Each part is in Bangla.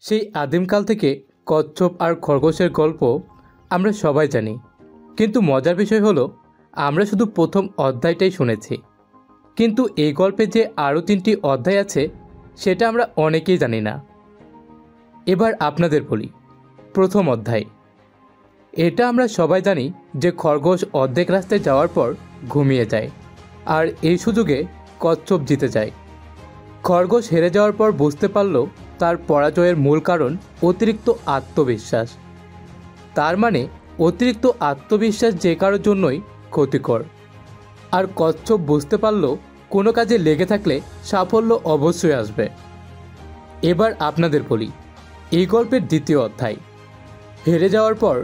সেই আদিমকাল থেকে কচ্ছপ আর খরগোশের গল্প আমরা সবাই জানি, কিন্তু মজার বিষয় হলো আমরা শুধু প্রথম অধ্যায়টাই শুনেছি। কিন্তু এই গল্পে যে আরও 3টি অধ্যায় আছে সেটা আমরা অনেকেই জানি না। এবার আপনাদের বলি, প্রথম অধ্যায়। এটা আমরা সবাই জানি যে খরগোশ অর্ধেক রাস্তায় যাওয়ার পর ঘুমিয়ে যায়, আর এই সুযোগে কচ্ছপ জিতে যায়। খরগোশ হেরে যাওয়ার পর বুঝতে পারল তার পরাজয়ের মূল কারণ অতিরিক্ত আত্মবিশ্বাস। তার মানে অতিরিক্ত আত্মবিশ্বাস যে কারোর জন্যই ক্ষতিকর। আর কচ্ছপ বুঝতে পারল কোনো কাজে লেগে থাকলে সাফল্য অবশ্যই আসবে। এবার আপনাদের বলি, এই গল্পের দ্বিতীয় অধ্যায়। হেরে যাওয়ার পর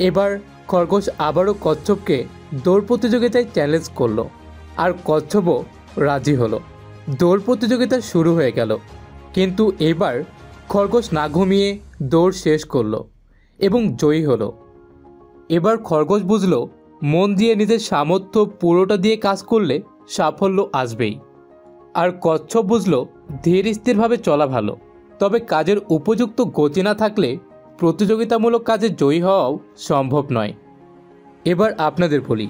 এবার খরগোশ আবারও কচ্ছপকে দৌড় প্রতিযোগিতায় চ্যালেঞ্জ করলো, আর কচ্ছপও রাজি হলো। দৌড় প্রতিযোগিতা শুরু হয়ে গেল, কিন্তু এবার খরগোশ না ঘুমিয়ে দৌড় শেষ করলো এবং জয়ী হলো। এবার খরগোশ বুঝলো মন দিয়ে নিজের সামর্থ্য পুরোটা দিয়ে কাজ করলে সাফল্য আসবেই। আর কচ্ছপ বুঝলো ধীর স্থিরভাবে চলা ভালো, তবে কাজের উপযুক্ত গতি না থাকলে প্রতিযোগিতামূলক কাজে জয়ী হওয়াও সম্ভব নয়। এবার আপনাদের বলি,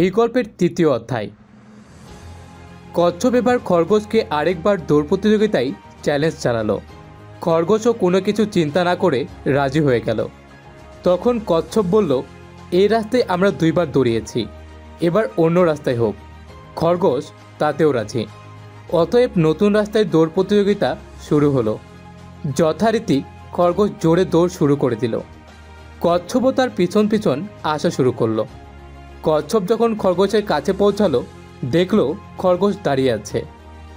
এই গল্পের তৃতীয় অধ্যায়। কচ্ছপ এবার খরগোশকে আরেকবার দৌড় প্রতিযোগিতায় চ্যালেঞ্জ চালালো। খরগোশও কোনো কিছু চিন্তা না করে রাজি হয়ে গেল। তখন কচ্ছপ বলল, এই রাস্তায় আমরা 2বার দৌড়িয়েছি, এবার অন্য রাস্তায় হোক। খরগোশ তাতেও রাজি। অতএব নতুন রাস্তায় দৌড় প্রতিযোগিতা শুরু হলো। যথারীতি খরগোশ জোরে দৌড় শুরু করে দিল। কচ্ছপও তার পিছন পিছন আসা শুরু করলো। কচ্ছপ যখন খরগোশের কাছে পৌঁছালো, দেখলো খরগোশ দাঁড়িয়ে আছে,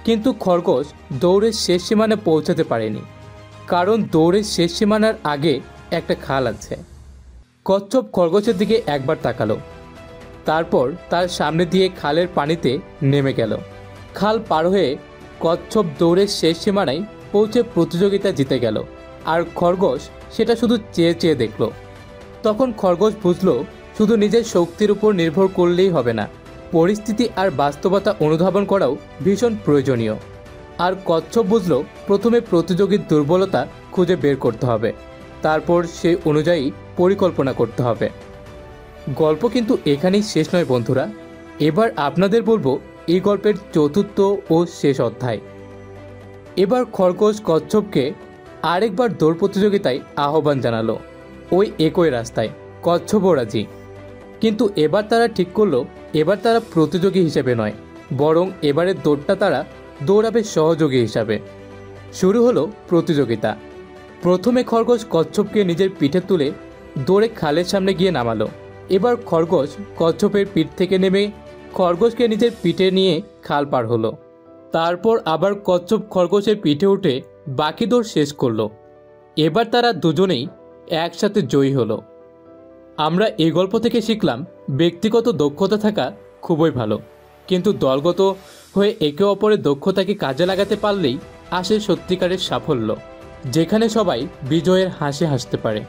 কিন্তু খরগোশ দৌড়ের শেষ সীমানায় পৌঁছাতে পারেনি, কারণ দৌড়ের শেষ সীমানার আগে একটা খাল আছে। কচ্ছপ খরগোশের দিকে একবার তাকালো, তারপর তার সামনে দিয়ে খালের পানিতে নেমে গেল। খাল পার হয়ে কচ্ছপ দৌড়ের শেষ সীমানায় পৌঁছে প্রতিযোগিতা জিতে গেল, আর খরগোশ সেটা শুধু চেয়ে চেয়ে দেখল। তখন খরগোশ বুঝলো শুধু নিজের শক্তির উপর নির্ভর করলেই হবে না, পরিস্থিতি আর বাস্তবতা অনুধাবন করাও ভীষণ প্রয়োজনীয়। আর কচ্ছপ বুঝলো প্রথমে প্রতিযোগীর দুর্বলতা খুঁজে বের করতে হবে, তারপর সেই অনুযায়ী পরিকল্পনা করতে হবে। গল্প কিন্তু এখানেই শেষ নয় বন্ধুরা। এবার আপনাদের বলবো এই গল্পের চতুর্থ ও শেষ অধ্যায়। এবার খরগোশ কচ্ছপকে আরেকবার দৌড় প্রতিযোগিতায় আহ্বান জানালো, ওই একই রাস্তায়। কচ্ছপও রাজি, কিন্তু এবার তারা ঠিক করলো এবার তারা প্রতিযোগী হিসেবে নয়, বরং এবারের দৌড়টা তারা দৌড়াবে সহযোগী হিসাবে। শুরু হলো প্রতিযোগিতা। প্রথমে খরগোশ কচ্ছপকে নিজের পিঠে তুলে দৌড়ে খালের সামনে গিয়ে নামালো। এবার খরগোশ কচ্ছপের পিঠ থেকে নেমে খরগোশকে নিজের পিঠে নিয়ে খাল পার হলো। তারপর আবার কচ্ছপ খরগোশের পিঠে উঠে বাকি দৌড় শেষ করলো। এবার তারা দুজনেই একসাথে জয়ী হলো। আমরা এই গল্প থেকে শিখলাম ব্যক্তিগত দক্ষতা থাকা খুবই ভালো, কিন্তু দলগত হয়ে একে অপরের দক্ষতাকে কাজে লাগাতে পারলেই আসে সত্যিকারের সাফল্য, যেখানে সবাই বিজয়ের হাসি হাসতে পারে।